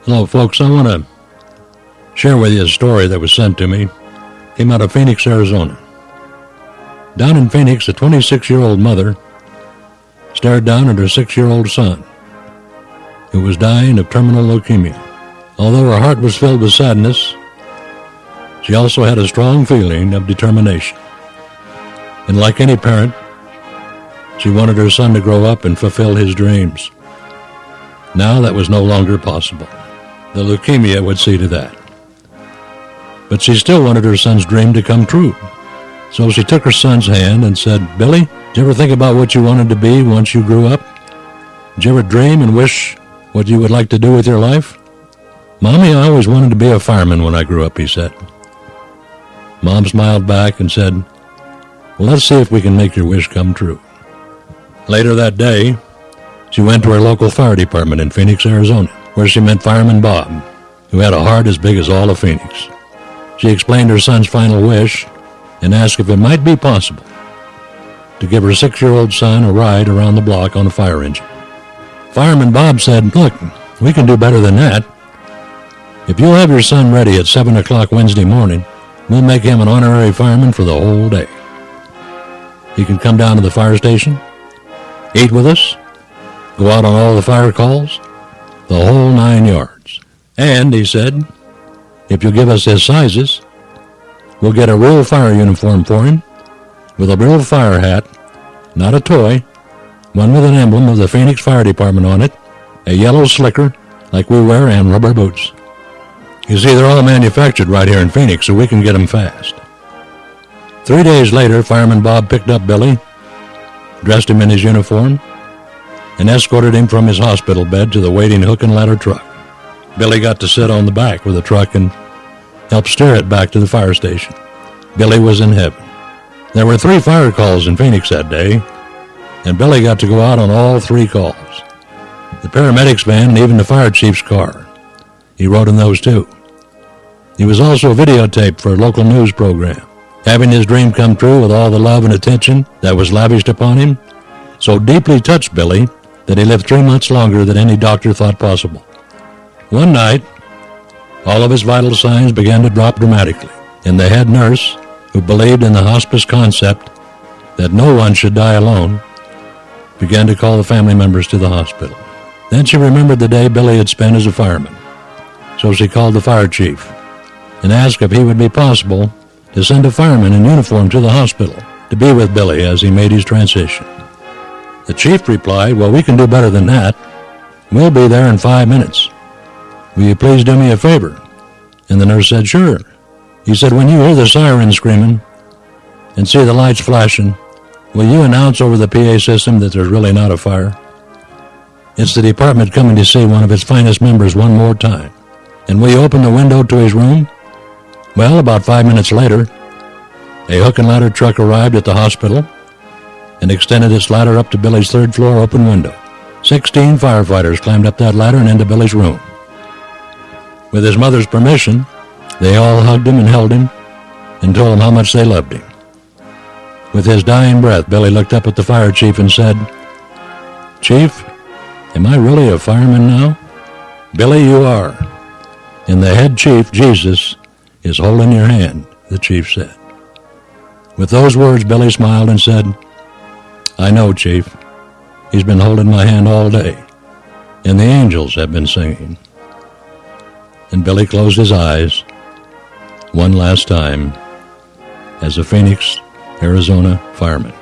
Hello, folks. I want to share with you a story that was sent to me. Came out of Phoenix, Arizona. Down in Phoenix, a 26-year-old mother stared down at her 6-year-old son, who was dying of terminal leukemia. Although her heart was filled with sadness, she also had a strong feeling of determination. And like any parent, she wanted her son to grow up and fulfill his dreams. Now that was no longer possible. The leukemia would see to that. But she still wanted her son's dream to come true. So she took her son's hand and said, "Billy, did you ever think about what you wanted to be once you grew up? Did you ever dream and wish what you would like to do with your life?" "Mommy, I always wanted to be a fireman when I grew up," he said. Mom smiled back and said, "Well, let's see if we can make your wish come true." Later that day, she went to her local fire department in Phoenix, Arizona, where she met Fireman Bob, who had a heart as big as all of Phoenix. She explained her son's final wish and asked if it might be possible to give her 6-year-old son a ride around the block on a fire engine. Fireman Bob said, "Look, we can do better than that. If you'll have your son ready at 7 o'clock Wednesday morning, we'll make him an honorary fireman for the whole day. He can come down to the fire station, eat with us, go out on all the fire calls, the whole 9 yards. And," he said, "if you'll give us his sizes, we'll get a real fire uniform for him, with a real fire hat, not a toy, one with an emblem of the Phoenix Fire Department on it, a yellow slicker like we wear, and rubber boots. You see, they're all manufactured right here in Phoenix, so we can get them fast." 3 days later, Fireman Bob picked up Billy, dressed him in his uniform, and escorted him from his hospital bed to the waiting hook and ladder truck. Billy got to sit on the back of the truck and help steer it back to the fire station. Billy was in heaven. There were 3 fire calls in Phoenix that day, and Billy got to go out on all 3 calls. The paramedics' van and even the fire chief's car. He rode in those too. He was also videotaped for a local news program. Having his dream come true with all the love and attention that was lavished upon him so deeply touched Billy that he lived 3 months longer than any doctor thought possible. One night, all of his vital signs began to drop dramatically, and the head nurse, who believed in the hospice concept that no one should die alone, began to call the family members to the hospital. Then she remembered the day Billy had spent as a fireman, so she called the fire chief and asked if he would be possible to send a fireman in uniform to the hospital to be with Billy as he made his transition. The chief replied, "Well, we can do better than that. We'll be there in 5 minutes. Will you please do me a favor?" And the nurse said, "Sure." He said, "When you hear the siren screaming and see the lights flashing, will you announce over the PA system that there's really not a fire? It's the department coming to see one of its finest members one more time. And will you open the window to his room?" Well, about 5 minutes later, a hook and ladder truck arrived at the hospital and extended its ladder up to Billy's 3rd-floor open window. 16 firefighters climbed up that ladder and into Billy's room. With his mother's permission, they all hugged him and held him and told him how much they loved him. With his dying breath, Billy looked up at the fire chief and said, "Chief, am I really a fireman now?" "Billy, you are. And the head chief, Jesus, is holding your hand," the chief said. With those words, Billy smiled and said, "I know, Chief. He's been holding my hand all day, and the angels have been singing." And Billy closed his eyes one last time as a Phoenix, Arizona fireman.